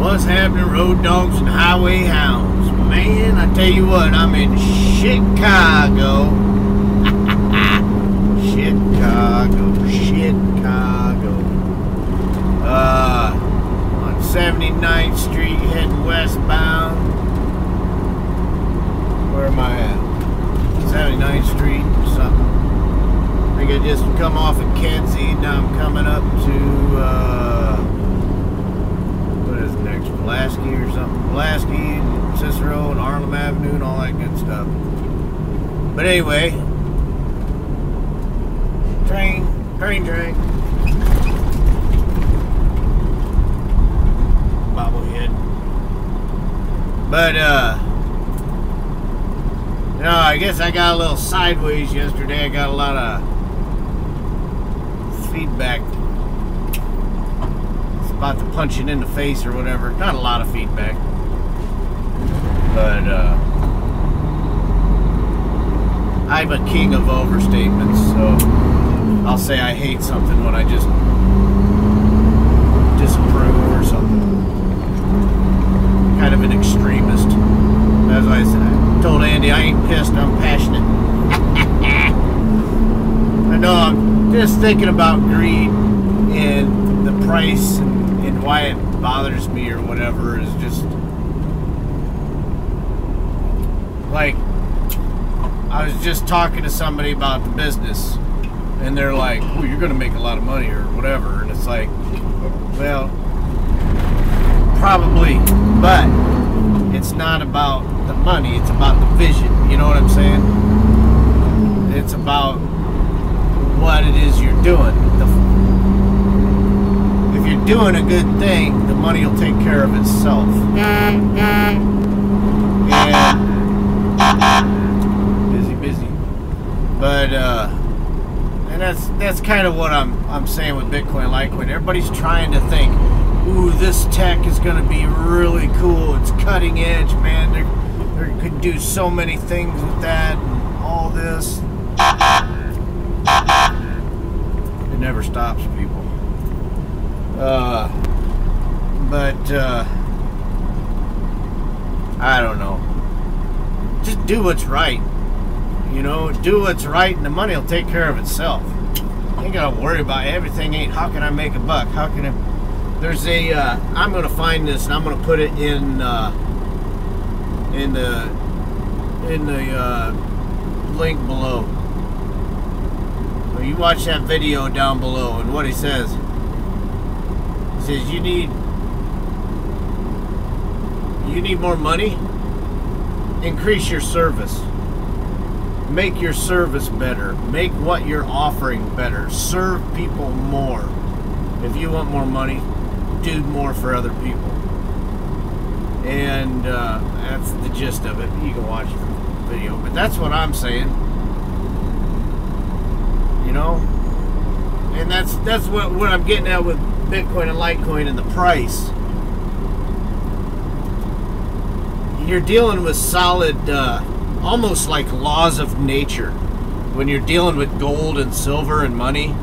What's happening, road dogs and highway hounds? Man, I tell you what, I'm in Chicago. Chicago. On 79th Street, heading westbound. Where am I at? 79th Street or something. I think I just come off of Kedzie. Now I'm coming up to, what is next? Pulaski or something. Pulaski and Cicero and Harlem Avenue and all that good stuff. But anyway, train. Bobblehead. But, you know, I guess I got a little sideways yesterday. I got a lot of feedback. It's about the punching in the face or whatever. Not a lot of feedback. But, I'm a king of overstatements, so I'll say I hate something when I just disapprove or something. Kind of an extremist. As I said, I told Andy I ain't pissed, I'm passionate. I know, I'm just thinking about greed and the price and why it bothers me or whatever is just like, I was just talking to somebody about the business, and they're like, "Oh, you're going to make a lot of money," or whatever. And it's like, well, probably, but it's not about the money. It's about the vision. You know what I'm saying? It's about what it is you're doing. If you're doing a good thing, the money will take care of itself. Busy. But and that's kind of what I'm saying with Bitcoin, Litecoin. Everybody's trying to think, ooh, this tech is going to be really cool. It's cutting edge, man. They could do so many things with that and all this. It never stops, people. But I don't know. Just do what's right. You know, do what's right and the money will take care of itself. You ain't gotta worry about everything. Ain't how can I make a buck? How can I? There's a I'm gonna find this and I'm gonna put it in the link below. You watch that video down below, and what he says you need more money. Increase your service. Make your service better. Make what you're offering better. Serve people more. If you want more money, do more for other people. And that's the gist of it. You can watch the video, but that's what I'm saying. You know, and that's what I'm getting at with Bitcoin and Litecoin and the price. You're dealing with solid, almost like laws of nature when you're dealing with gold and silver and money.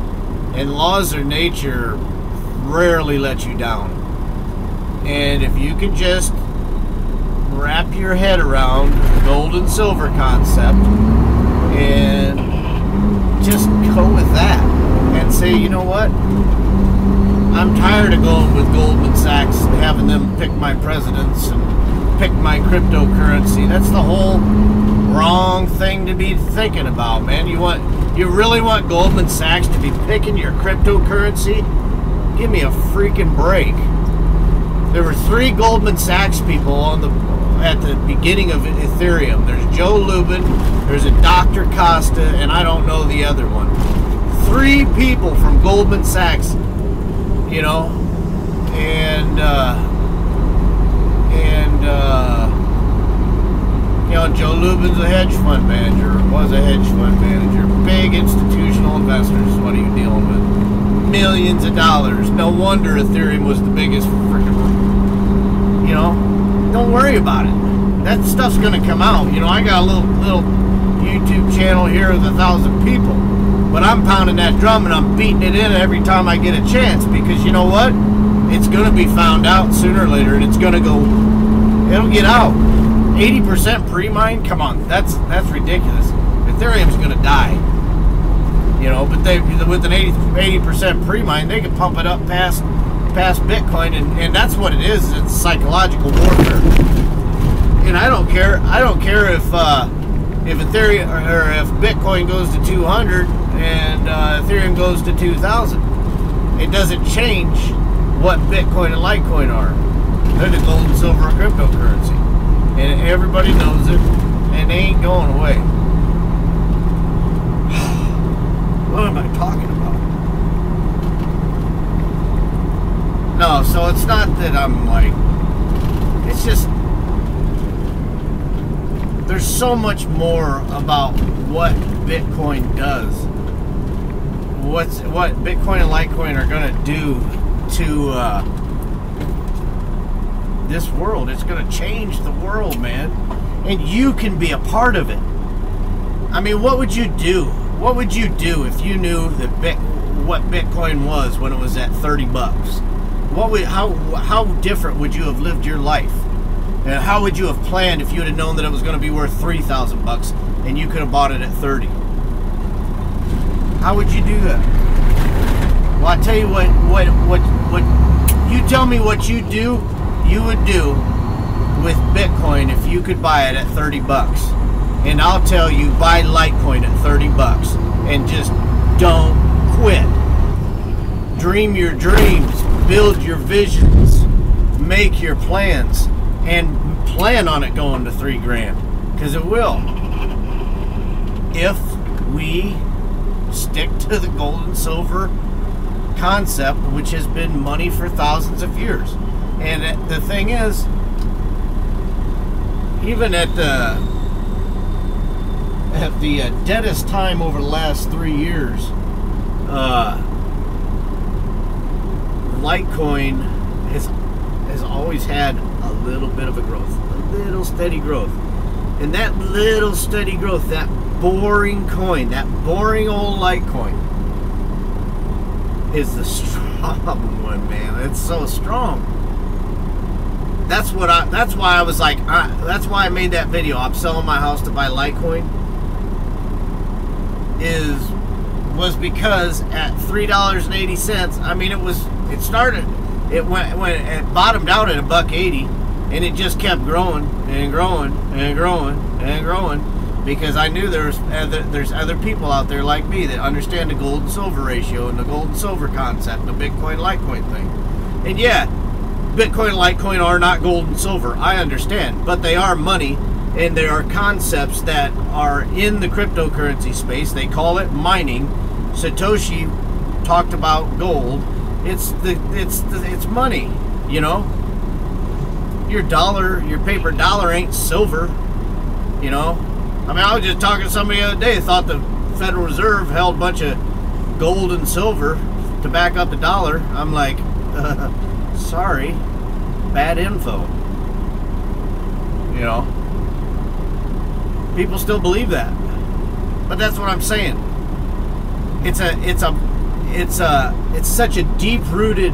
And laws of nature rarely let you down. And if you can just wrap your head around the gold and silver concept and just go with that and say, you know what? I'm tired of going with Goldman Sachs and having them pick my presidents and pick my cryptocurrency. That's the whole wrong thing to be thinking about, man. You really want Goldman Sachs to be picking your cryptocurrency? Give me a freaking break. There were 3 Goldman Sachs people at the beginning of Ethereum. There's Joe Lubin, there's a Dr. Costa, and I don't know the other one. 3 people from Goldman Sachs, you know, and you know, Joe Lubin's a hedge fund manager, was a hedge fund manager. Big institutional investors is what are you dealing with? Millions of dollars. No wonder Ethereum was the biggest freaking, you know, don't worry about it. That stuff's going to come out. You know, I got a little YouTube channel here with 1,000 people, but I'm pounding that drum and I'm beating it in every time I get a chance, because you know what? it's going to be found out sooner or later, and it'll get out. 80% pre-mine? Come on, that's ridiculous. Ethereum's going to die. You know, but with an 80% pre-mine, they can pump it up past Bitcoin, and that's what it is. It's psychological warfare. And I don't care if Ethereum or if Bitcoin goes to 200 and Ethereum goes to 2,000. It doesn't change what Bitcoin and Litecoin are. They're the gold and silver cryptocurrency, and everybody knows it, and they ain't going away. What am I talking about? No, so it's not that I'm like, it's just, there's so much more about what Bitcoin does. What Bitcoin and Litecoin are going to do to this world. It's going to change the world, man. And you can be a part of it. I mean, what would you do? What would you do if you knew that what Bitcoin was when it was at 30 bucks? How different would you have lived your life? And how would you have planned if you would have known that it was going to be worth 3,000 bucks and you could have bought it at 30? How would you do that? Well, I tell you what you tell me what you would do with Bitcoin if you could buy it at 30 bucks. And I'll tell you, buy Litecoin at 30 bucks and just don't quit. Dream your dreams, build your visions, make your plans, and plan on it going to $3,000, because it will. If we stick to the gold and silver concept, which has been money for thousands of years. And the thing is, even at the deadest time over the last 3 years, Litecoin has always had a little bit of a growth, a little steady growth. And that little steady growth, that boring coin, that boring old Litecoin, is the strong one, man. It's so strong. That's why I was like, that's why I made that video. I'm selling my house to buy Litecoin. Was because at $3.80, I mean, it bottomed out at $1.80, and it just kept growing and growing and growing and growing, because I knew there's other people out there like me that understand the gold and silver ratio and the gold and silver concept, the Bitcoin Litecoin thing. And yeah, Bitcoin and Litecoin are not gold and silver, I understand, but they are money, and there are concepts that are in the cryptocurrency space. They call it mining. Satoshi talked about gold. It's money, you know. Your paper dollar ain't silver, you know. I mean, I was just talking to somebody the other day, thought the Federal Reserve held a bunch of gold and silver to back up the dollar. I'm like, sorry, bad info. You know, people still believe that, but that's what I'm saying. It's such a deep-rooted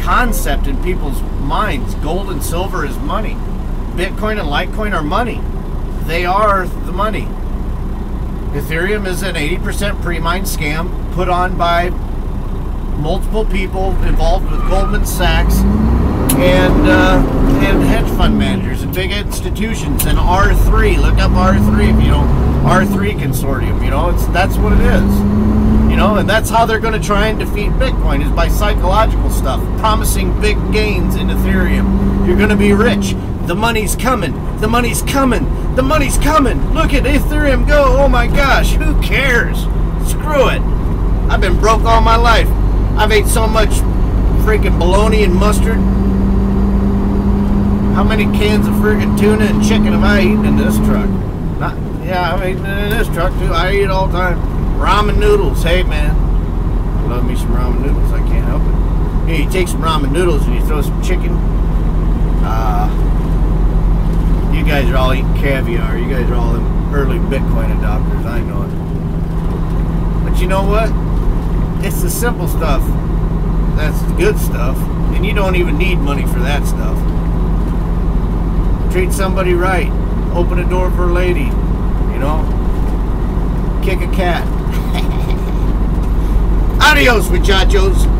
concept in people's minds. Gold and silver is money. Bitcoin and Litecoin are money. They are the money. Ethereum is an 80% pre-mine scam put on by multiple people involved with Goldman Sachs and hedge fund managers and big institutions, and R3. Look up R3 if you don't. R3 Consortium. You know, that's what it is. You know, and that's how they're going to try and defeat Bitcoin, is by psychological stuff, promising big gains in Ethereum. You're going to be rich. The money's coming. The money's coming. The money's coming. Look at Ethereum go. Oh my gosh, who cares? Screw it. I've been broke all my life. I've ate so much freaking bologna and mustard. How many cans of freaking tuna and chicken have I eaten in this truck? I've eaten in this truck too. I eat it all the time. Ramen noodles. Hey man, I love me some ramen noodles. I can't help it. You take some ramen noodles and you throw some chicken. You guys are all eating caviar. You guys are all early Bitcoin adopters. I know it. But you know what? It's the simple stuff. That's the good stuff. And you don't even need money for that stuff. Treat somebody right. Open a door for a lady. You know? Kick a cat. Adios, muchachos.